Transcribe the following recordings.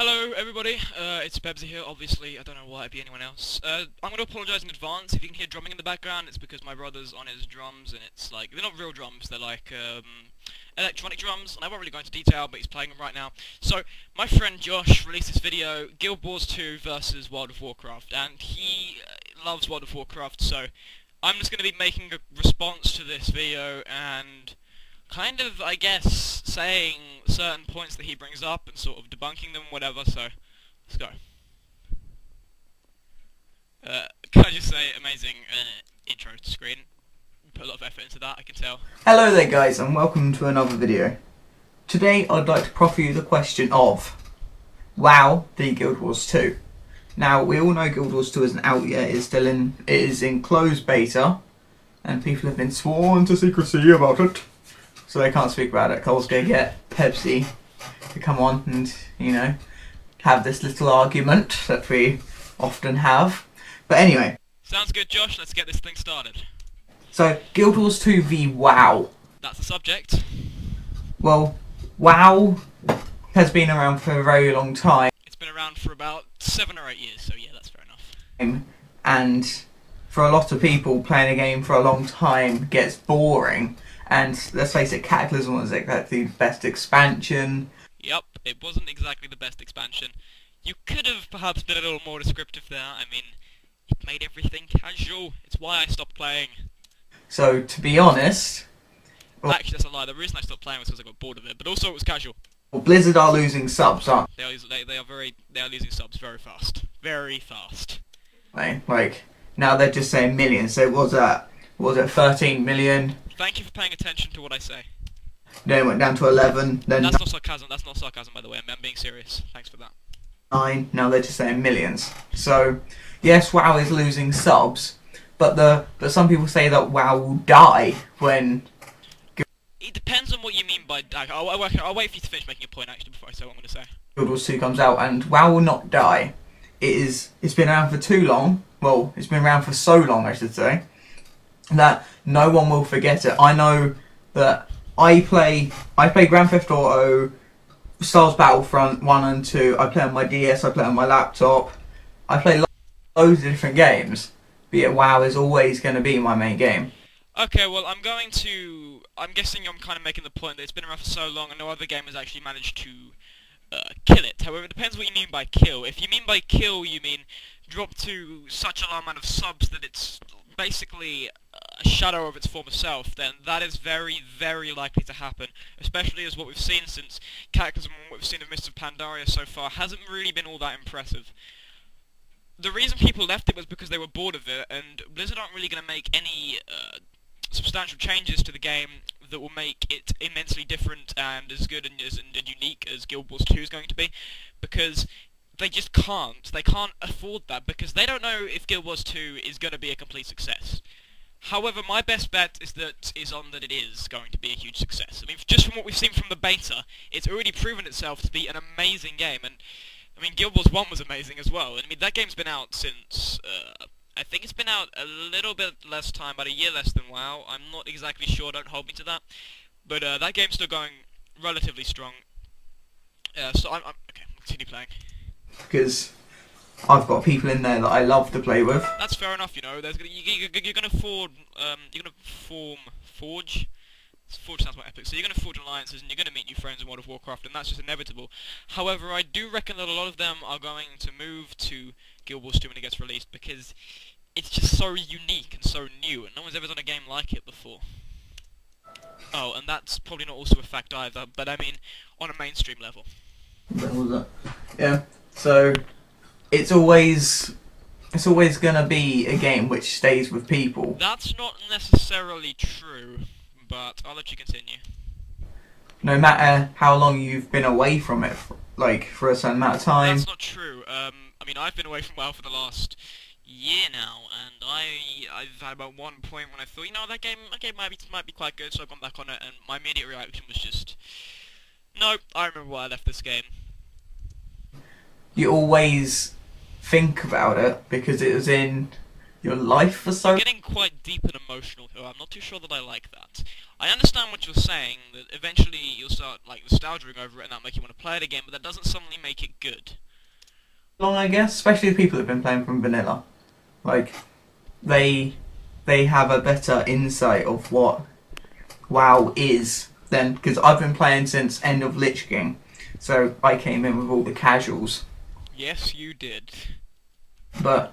Hello everybody, it's Bebsy here. Obviously I don't know why it'd be anyone else. I'm going to apologise in advance if you can hear drumming in the background. It's because my brother's on his drums and it's like, they're not real drums, they're like electronic drums, and I won't really go into detail, but he's playing them right now. So my friend Josh released this video, Guild Wars 2 versus World of Warcraft, and he loves World of Warcraft, so I'm just going to be making a response to this video and kind of, I guess, saying certain points that he brings up and sort of debunking them, whatever, so let's go. Can I just say, amazing intro to screen. Put a lot of effort into that, I can tell. Hello there guys, and welcome to another video. Today I'd like to proffer you the question of WoW v Guild Wars 2. Now, we all know Guild Wars 2 isn't out yet, it is in closed beta, and people have been sworn to secrecy about it. So they can't speak about it. Cole's going to get Pepsi to come on and, you know, have this little argument that we often have. But anyway. Sounds good, Josh. Let's get this thing started. So, Guild Wars 2 v WoW. That's the subject. Well, WoW has been around for a very long time. It's been around for about 7 or 8 years, so yeah, that's fair enough. And for a lot of people, playing a game for a long time gets boring. And let's face it, Cataclysm was exactly the best expansion. Yep, it wasn't exactly the best expansion. You could have perhaps been a little more descriptive there. I mean, it made everything casual. It's why I stopped playing. So, to be honest... Well, actually, that's a lie. The reason I stopped playing was because I got bored of it. But also, it was casual. Well, Blizzard are losing subs, aren't they? They are losing subs very fast. Very fast. they? Like, now they're just saying millions. So, what was it 13 million? Thank you for paying attention to what I say. Then it went down to 11. Then that's not sarcasm. That's not sarcasm, by the way. I'm being serious. Thanks for that. 9. Now they're just saying millions. So, yes, WoW is losing subs, but some people say that WoW will die when. It depends on what you mean by. I'll wait for you to finish making your point actually before I say what I'm going to say. Guild Wars 2 comes out, and WoW will not die. It's been around for too long. Well, it's been around for so long, I should say, that no one will forget it. I know that I play Grand Theft Auto, Star Wars Battlefront 1 and 2, I play on my DS, I play on my laptop, I play loads of different games, but yet WoW is always going to be my main game. Okay, well I'm guessing I'm kind of making the point that it's been around for so long and no other game has actually managed to kill it. However, it depends what you mean by kill. If you mean by kill, you mean drop to such a low amount of subs that it's basically a shadow of its former self, then that is very, very likely to happen, especially as what we've seen since Cataclysm and what we've seen of Mists of Pandaria so far hasn't really been all that impressive. The reason people left it was because they were bored of it, and Blizzard aren't really going to make any substantial changes to the game that will make it immensely different and as good and unique as Guild Wars 2 is going to be, because they just can't. They can't afford that because they don't know if Guild Wars 2 is going to be a complete success. However, my best bet is that it is going to be a huge success. I mean, just from what we've seen from the beta, it's already proven itself to be an amazing game. And I mean, Guild Wars 1 was amazing as well. And I mean, that game's been out since I think it's been out a little bit less time, about a year less than WoW. I'm not exactly sure. Don't hold me to that. But that game's still going relatively strong. So I'm okay. I'll continue playing. Because I've got people in there that I love to play with. That's fair enough, you know. You're gonna forge. Forge sounds more epic. So you're gonna forge alliances and you're gonna meet new friends in World of Warcraft, and that's just inevitable. However, I do reckon that a lot of them are going to move to Guild Wars 2 when it gets released because it's just so unique and so new, and no one's ever done a game like it before. Oh, and that's probably not also a fact either, but I mean, on a mainstream level. Yeah. So it's always gonna be a game which stays with people. That's not necessarily true, but I'll let you continue. No matter how long you've been away from it, like for a certain amount of time. That's not true. I mean, I've been away from WoW for the last year now, and I've had about one point when I thought, you know, that game might be quite good, so I've gone back on it, and my immediate reaction was just, no, I remember why I left this game. You always think about it because it was in your life for You're so. getting quite deep and emotional here. I'm not too sure that I like that. I understand what you're saying, that eventually you'll start, like, nostalgizing over it and that'll make you want to play it again, but that doesn't suddenly make it good. Long, I guess, especially the people that have been playing from vanilla. Like, they they have a better insight of what WoW is than, because I've been playing since end of Lich King, so I came in with all the casuals. Yes, you did. But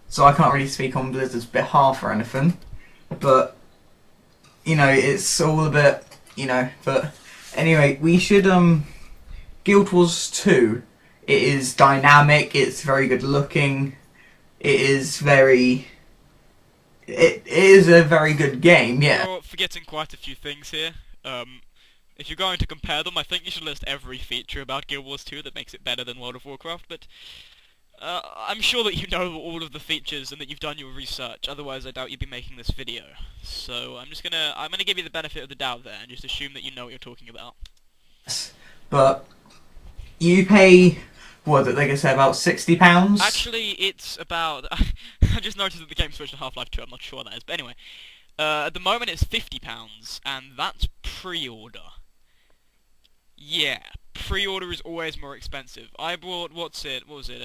so I can't really speak on Blizzard's behalf or anything. But it's all a bit, But anyway, we should Guild Wars 2. It is dynamic. It's very good looking. It is very. It is a very good game. Yeah. You're forgetting quite a few things here. If you're going to compare them, I think you should list every feature about Guild Wars 2 that makes it better than World of Warcraft, but I'm sure that you know all of the features and that you've done your research, otherwise I doubt you'd be making this video. So I'm gonna give you the benefit of the doubt there and just assume that you know what you're talking about. But you pay, what did they say, about £60? Actually, it's about... I just noticed that the game switched to Half-Life 2, I'm not sure what that is, but anyway. At the moment it's £50, and that's pre-order. Yeah, pre-order is always more expensive. I bought, what was it,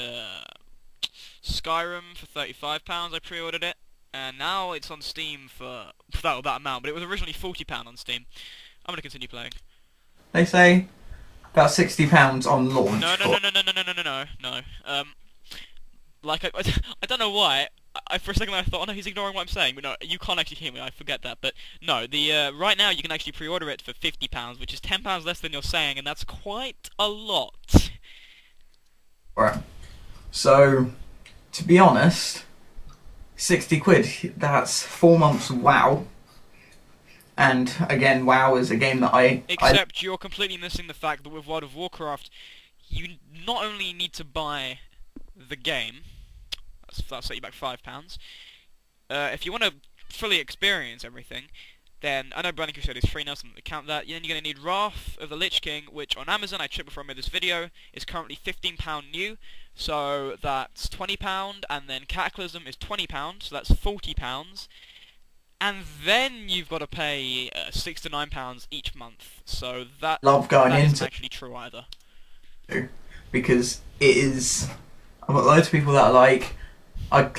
Skyrim for £35, I pre-ordered it, and now it's on Steam for that amount, but it was originally £40 on Steam. I'm gonna continue playing. They say about £60 on launch. No. Like, I don't know why, for a second I thought, oh no, he's ignoring what I'm saying, but no, you can't actually hear me, I forget that, but no, right now you can actually pre-order it for £50, which is £10 less than you're saying, and that's quite a lot. Right. So, to be honest, 60 quid, that's 4 months of WoW. And again, WoW is a game that Except you're completely missing the fact that with World of Warcraft, you not only need to buy the game, that'll set you back £5. If you want to fully experience everything, then I know Burning Crusade is free now, so I'm going to count that. Then you're going to need Wrath of the Lich King, which on Amazon, I checked before I made this video, is currently £15 new, so that's £20, and then Cataclysm is £20, so that's £40. And then you've got to pay £6 to £9 each month, so that isn't actually true either. Because it is. I've got loads of people that are like, I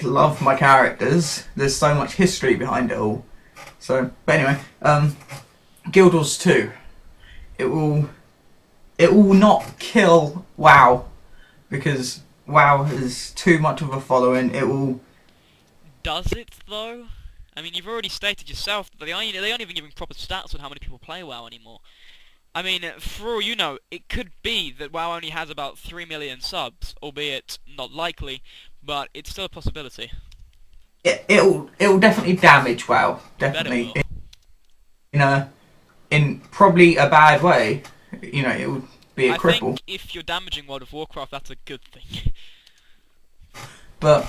love my characters. There's so much history behind it all. So, but anyway, Guild Wars 2. It will not kill WoW, because WoW has too much of a following. It will. Does it though? I mean, you've already stated yourself that they aren't even giving proper stats on how many people play WoW anymore. I mean, for all you know, it could be that WoW only has about 3 million subs, albeit not likely, but it's still a possibility. It'll definitely damage WoW, definitely. In probably a bad way. It would be a cripple. I think if you're damaging World of Warcraft, that's a good thing. But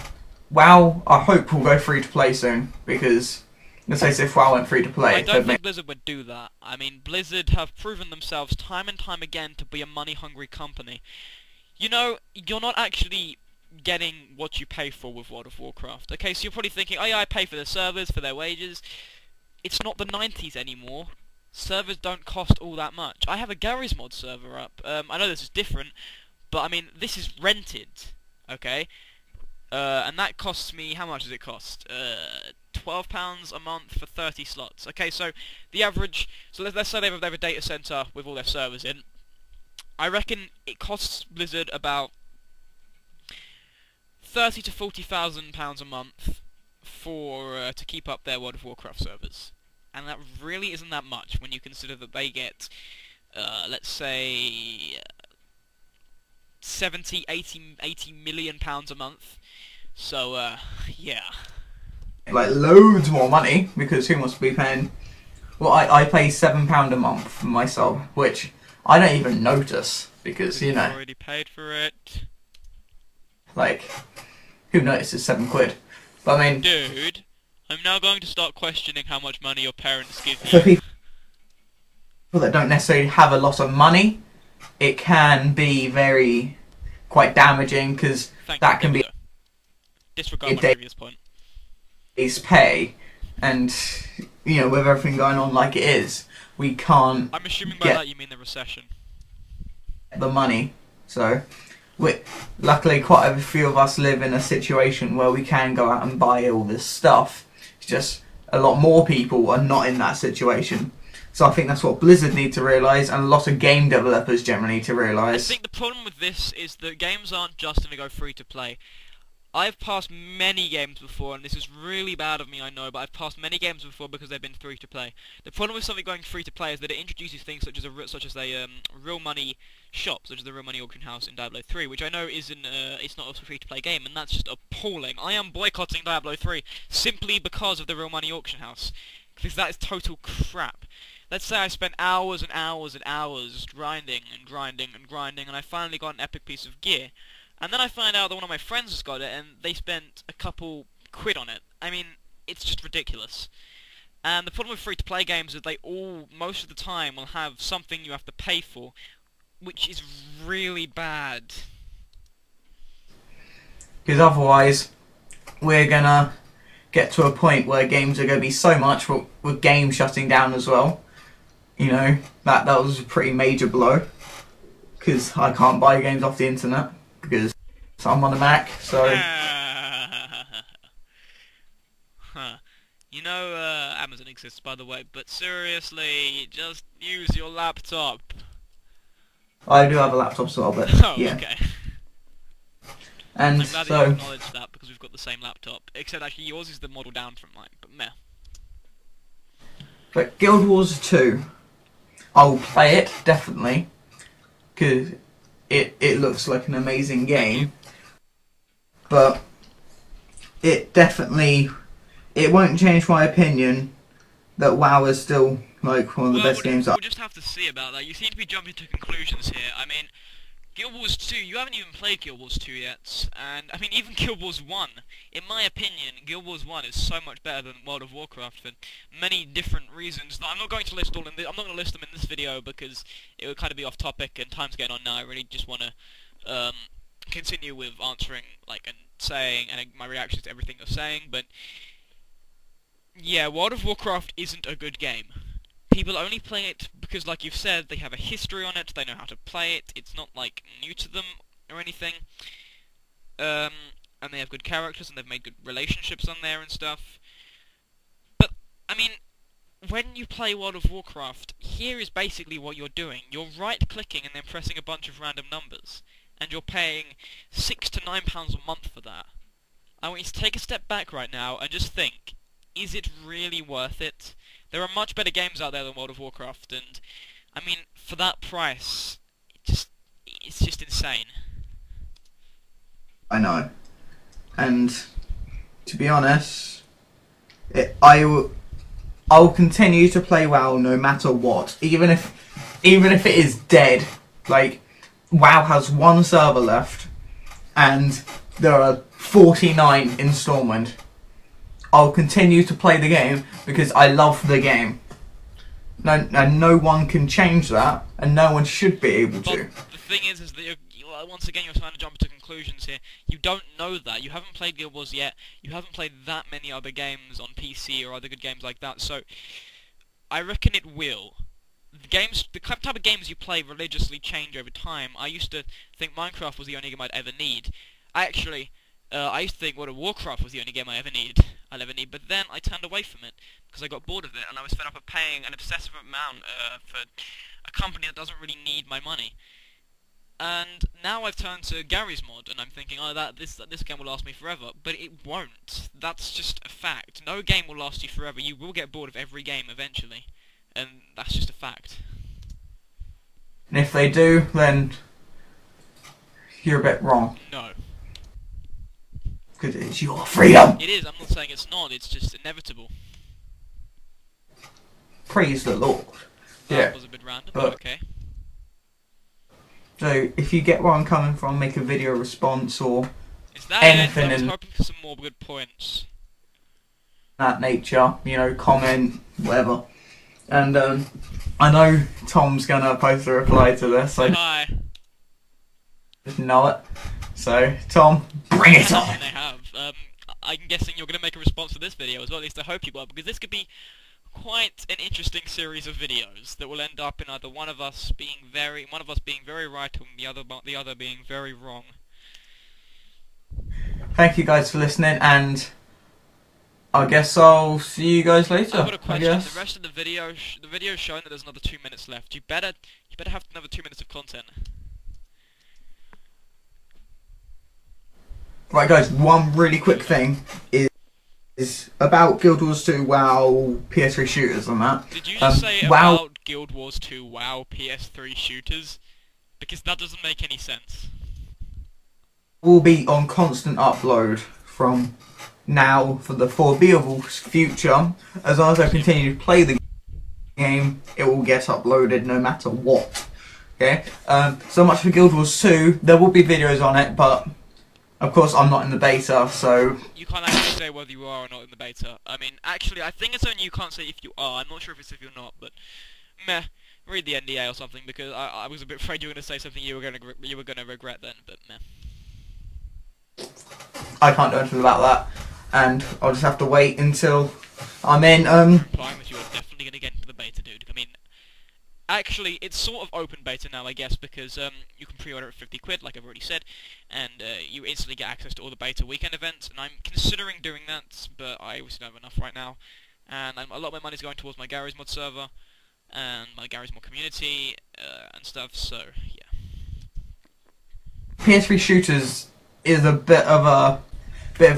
WoW, I hope, will go free to play soon, because let's say if WoW went free to play, I don't think Blizzard would do that. I mean, Blizzard have proven themselves time and time again to be a money-hungry company. You know, you're not actually getting what you pay for with World of Warcraft. Okay, so you're probably thinking, oh yeah, I pay for the servers, for their wages. It's not the 90s anymore. Servers don't cost all that much. I have a Gary's Mod server up. I know this is different, but I mean, this is rented, okay? And that costs me, how much does it cost? £12 a month for 30 slots. Okay, so the average, so let's say they have a data center with all their servers in. I reckon it costs Blizzard about £30,000 to £40,000 a month for to keep up their World of Warcraft servers, and that really isn't that much when you consider that they get, let's say, 70, 80 million pounds a month. So, yeah. Like, loads more money, because who must be paying... Well, I pay £7 a month for myself, which I don't even notice, because, You've already paid for it. Like, who notices £7? But I mean... Dude, I'm now going to start questioning how much money your parents give you. For people that don't necessarily have a lot of money, it can be quite damaging, because that can be... Disregard my previous point. base pay, and with everything going on like it is, we can't I'm assuming by get that you mean the recession. the money. So, luckily, quite a few of us live in a situation where we can go out and buy all this stuff. It's just a lot more people are not in that situation. So I think that's what Blizzard need to realise, and a lot of game developers generally need to I realise. think the problem with this is that games aren't just going to go free to play. I've passed many games before, and this is really bad of me, I know, but I've passed many games before because they've been free to play. The problem with something going free to play is that it introduces things such as a real money shop, such as the real money auction house in Diablo 3, which I know isn't it's not a free to play game, and that's just appalling. I am boycotting Diablo 3 simply because of the real money auction house, because that is total crap. Let's say I spent hours and hours and hours just grinding and grinding and grinding, and I finally got an epic piece of gear. And then I find out that one of my friends has got it, and they spent a couple quid on it. I mean, it's just ridiculous. And the problem with free-to-play games is they all, most of the time, will have something you have to pay for, which is really bad. Because otherwise, we're gonna get to a point where games are gonna be so much, with games shutting down as well. That was a pretty major blow. Because I can't buy games off the internet. Because I'm on a Mac, so... Huh. Amazon exists, by the way, but seriously, just use your laptop. I do have a laptop as well, but Oh, yeah. okay. And I'm glad that so... you acknowledged that, because we've got the same laptop. Except actually yours is the model down from mine, but meh. But Guild Wars 2, I'll play it, definitely. Because it looks like an amazing game. But it won't change my opinion that WoW is still like one of the best games. We'll just have to see about that. You seem to be jumping to conclusions here. I mean, Guild Wars 2, you haven't even played Guild Wars 2 yet, and I mean even Guild Wars 1, in my opinion, Guild Wars 1 is so much better than World of Warcraft for many different reasons that I'm not going to list all in this. I'm not going to list them in this video because it would kind of be off topic, and time's getting on now. I really just want to continue with answering and saying and my reactions to everything you're saying, but yeah, World of Warcraft isn't a good game. People only play it because, like you've said, they have a history on it, they know how to play it, it's not, new to them or anything. And they have good characters, and they've made good relationships on there and stuff. But, I mean, when you play World of Warcraft, here is basically what you're doing. You're right-clicking and then pressing a bunch of random numbers. And you're paying £6 to £9 a month for that. I want you to take a step back right now and just think, is it really worth it? There are much better games out there than World of Warcraft, and I mean, for that price, it's just insane. I know, and to be honest, I'll continue to play WoW no matter what, even if it is dead. WoW has one server left, and there are 49 in Stormwind. I'll continue to play the game because I love the game. No one can change that, and no one should be able to. But the thing is that once again you're trying to jump to conclusions here. You don't know that. You haven't played Guild Wars yet. You haven't played that many other games on PC or other good games like that. So I reckon it will. The type of games you play religiously change over time. I used to think Minecraft was the only game I'd ever need. I used to think World of Warcraft was the only game I'll ever need, but then I turned away from it because I got bored of it, and I was fed up of paying an obsessive amount for a company that doesn't really need my money. And now I've turned to Gary's mod, and I'm thinking, oh, this game will last me forever, but it won't. That's just a fact. No game will last you forever. You will get bored of every game eventually, and that's just a fact. And if they do, then you're a bit wrong. No. Because it's your freedom. It is. I'm not saying it's not. It's just inevitable. Praise the Lord. That was a bit random, but okay. So, if you get where I'm coming from, make a video response or Is that anything it? I was in hoping for some more good points. that nature, comment, whatever. And I know Tom's gonna post a reply to this. I Hi. just know it. So, Tom, bring it on. They have. I'm guessing you're going to make a response to this video as well, at least I hope you will, because this could be quite an interesting series of videos that will end up in either one of us being very right and the other being very wrong. Thank you guys for listening, and I guess I'll see you guys later. I've got a question. I guess. The rest of the video's showing that there's another 2 minutes left. You better have another 2 minutes of content. Right, guys. One really quick thing is about Guild Wars 2 WoW PS3 shooters and that. Did you just say WoW about Guild Wars 2 WoW PS3 shooters? Because that doesn't make any sense. will be on constant upload from now for the foreseeable future. As long as I continue to play the game, it will get uploaded no matter what. Okay. So much for Guild Wars 2. There will be videos on it, but of course I'm not in the beta, so You can't actually say whether you are or not in the beta. I mean, actually, I think it's only you can't say if you are. I'm not sure if it's if you're not, but meh. Read the NDA or something, because I was a bit afraid you were going to say something you were going to regret then, but meh. I can't do anything about that. And I'll just have to wait until I'm in. Implying that you are definitely going to get into the beta, dude. I mean, actually, it's sort of open beta now, I guess, because you can pre-order at 50 quid, like I've already said, and you instantly get access to all the beta weekend events, and I'm considering doing that, but I obviously don't have enough right now, and a lot of my money's going towards my Gary's Mod server, and my Gary's Mod community, and stuff, so, yeah. PS3 shooters is a bit of a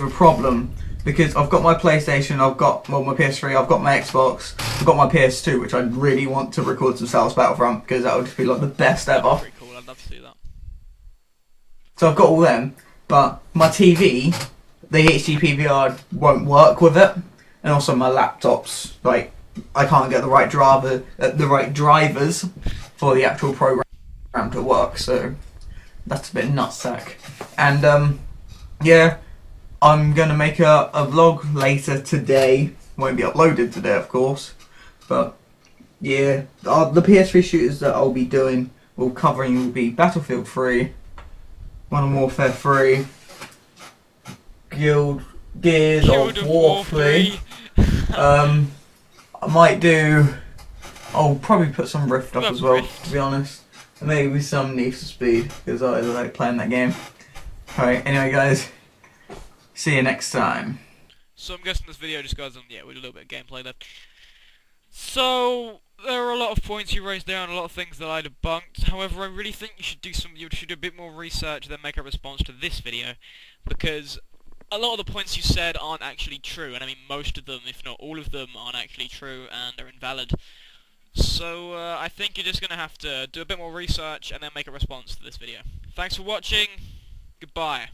problem, because I've got my PlayStation, I've got my PS3, I've got my Xbox, I've got my PS2, which I really want to record some Star Wars Battlefront, because that would just be like the best ever. Pretty cool. I'd love to do that. So I've got all them, but my TV, the HD PVR won't work with it, and also my laptops, like I can't get the right drivers for the actual program to work, so that's a bit nutsack. And yeah, I'm gonna make a vlog later today. Won't be uploaded today, of course, but yeah, the PS3 shooters that I'll be doing will be Battlefield 3, Modern Warfare 3, Gears of War 3. I might do. I'll probably put some Rift up as well, to be honest. And maybe some Need for Speed, because I like playing that game. Alright, anyway guys, see you next time. So I'm guessing this video just goes on, yeah, with a little bit of gameplay left. So, there are a lot of points you raised there and a lot of things that I debunked. However, I really think you should do a bit more research and then make a response to this video, because a lot of the points you said aren't actually true, and I mean most of them, if not all of them, aren't actually true and are invalid. So I think you're just going to have to do a bit more research and then make a response to this video. Thanks for watching, goodbye.